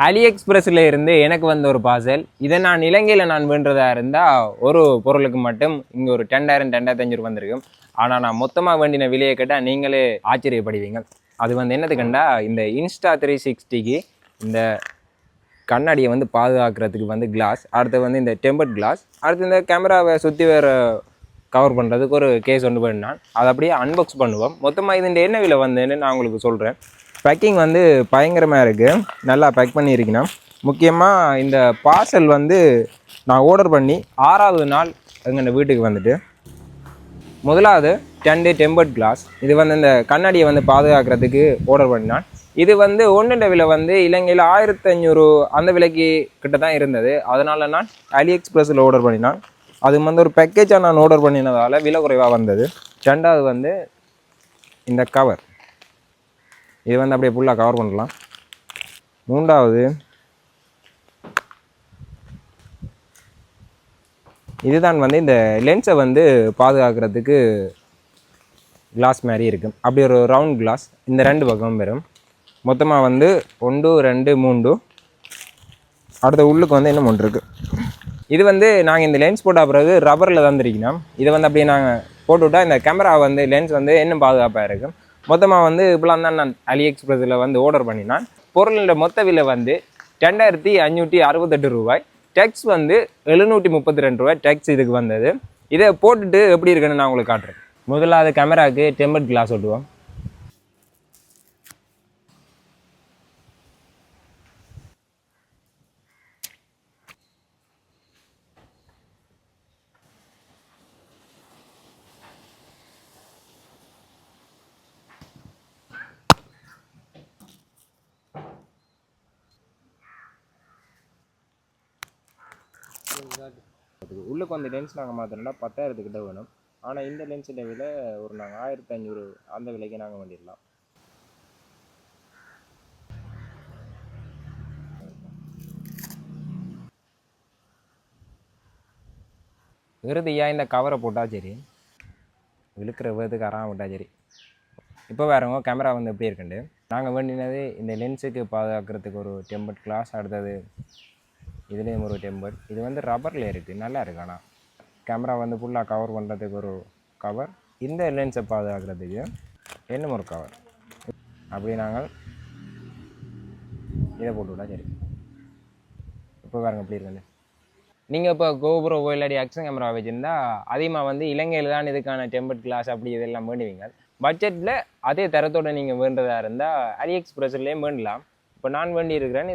அலி எக்ஸ்பிரஸில் இருந்து எனக்கு வந்த ஒரு பார்சல். இதை நான் இலங்கையில் நான் வேண்டுறதா இருந்தால் ஒரு பொருளுக்கு மட்டும் இங்கே ஒரு 10,000 10,500 வந்திருக்கும். ஆனால் நான் மொத்தமாக வேண்டின விலையை கேட்டால் நீங்களே ஆச்சரியப்படுவீங்க. அது வந்து என்னது கண்டா, இந்த இன்ஸ்டா 360க்கு இந்த கண்ணாடியை வந்து பாதுகாக்கிறதுக்கு வந்து கிளாஸ், அடுத்து வந்து இந்த டெம்பர்ட் கிளாஸ், அடுத்து இந்த கேமராவை சுற்றி வேறு கவர் பண்ணுறதுக்கு ஒரு கேஸ் ஒன்று வேணுனான். அதை அப்படியே அன்பாக்ஸ் பண்ணுவோம். மொத்தமாக இது என்ன விலை வந்ததுன்னு நான் உங்களுக்கு சொல்கிறேன். பேக்கிங் வந்து பயங்கரமாக இருக்குது, நல்லா பேக் பண்ணியிருக்கேன். முக்கியமாக இந்த பார்சல் வந்து நான் ஆர்டர் பண்ணி 6வது நாள் எங்கள் வீட்டுக்கு வந்துட்டு, முதலாவது 10 டெம்பர்ட் கிளாஸ். இது வந்து இந்த கண்ணாடியை வந்து பாதுகாக்கிறதுக்கு ஆர்டர் பண்ணினான். இது வந்து ஒன்றுண்ட விலை வந்து இலங்கையில் 1500 அந்த விலைக்கு கிட்ட தான் இருந்தது. அதனால் நான் அலி எக்ஸ்பிரஸில் ஆர்டர் பண்ணினான். அது வந்து ஒரு பேக்கேஜாக நான் ஆர்டர் பண்ணினதால் விலை குறைவாக வந்தது. ரெண்டாவது வந்து இந்த கவர், இது வந்து அப்படியே ஃபுல்லாக கவர் பண்ணலாம். மூன்றாவது இதுதான் வந்து இந்த லென்ஸை வந்து பாதுகாக்கிறதுக்கு கிளாஸ் மாதிரி இருக்கும். அப்படி ஒரு ரவுண்ட் கிளாஸ் இந்த 2 பக்கமும் வரும். மொத்தமாக வந்து 1 2 3, அடுத்த உள்ளுக்கு வந்து இன்னும் 1 இருக்குது. இது வந்து நாங்கள் இந்த லென்ஸ் போட்ட பிறகு ரப்பரில் தந்துருக்கணும். இதை வந்து அப்படியே நாங்கள் போட்டுவிட்டால் இந்த கேமரா வந்து லென்ஸ் வந்து இன்னும் பாதுகாப்பாக இருக்கும். மொத்தமாக வந்து இப்போலாம் தான் நான் அலி எக்ஸ்பிரஸில் வந்து ஆர்டர் பண்ணினான். பொருளோட மொத்த விலை வந்து 2568 ரூபாய். டேக்ஸ் வந்து 732 ரூபாய் டேக்ஸ் இதுக்கு வந்தது. இதை போட்டுட்டு எப்படி இருக்குன்னு நான் உங்களுக்கு காட்டுறேன். முதலாவது கேமராவுக்கு டெம்பர்ட் கிளாஸ் ஒட்டுவோம். உள்ளுக்கு வந்து லென்ஸ் நாங்கள் மாற்றினா 10,000 கிட்ட வேணும். ஆனால் இந்த லென்ஸோட விலை ஒரு நாங்கள் 1500 அந்த விலைக்கு நாங்கள் வேண்டிடலாம். இறுதியாக இந்த கவரை போட்டால் சரி, இழுக்கிற விதத்துக்கு அறாம விட்டால் சரி. இப்போ வேறவங்க கேமரா வந்து எப்படி இருக்குண்டு, நாங்கள் வேண்டினது இந்த லென்ஸுக்கு பாதுகாக்கிறதுக்கு ஒரு டெம்பர்ட் கிளாஸ், அடுத்தது இதுலேயும் ஒரு டெம்பர்ட். இது வந்து ரப்பரில் இருக்குது, நல்லா இருக்குது. ஆனால் கேமரா வந்து ஃபுல்லாக கவர் பண்ணுறதுக்கு ஒரு கவர், இந்த லென்ஸை பாதுகாக்கிறதுக்கு இன்னும் ஒரு கவர். அப்படி நாங்கள் இதை போட்டுவிட்டா சரி. இப்போ வேறுங்க எப்படி இருக்குன்னு. நீங்கள் இப்போ கோபுரோ இல்லாடி ஆக்ஷன் கேமரா வச்சுருந்தா அதிகமாக வந்து இலங்கையில் தான் இதுக்கான டெம்பர்ட் கிளாஸ் அப்படி இதெல்லாம் வேண்டுவீங்க. பட்ஜெட்டில் அதே தரத்தோடு நீங்கள் வேண்டதாக இருந்தால் அலி எக்ஸ்பிரஸ்லேயும் வேண்டலாம். இப்போ நான் வேண்டி இருக்கிறேன்.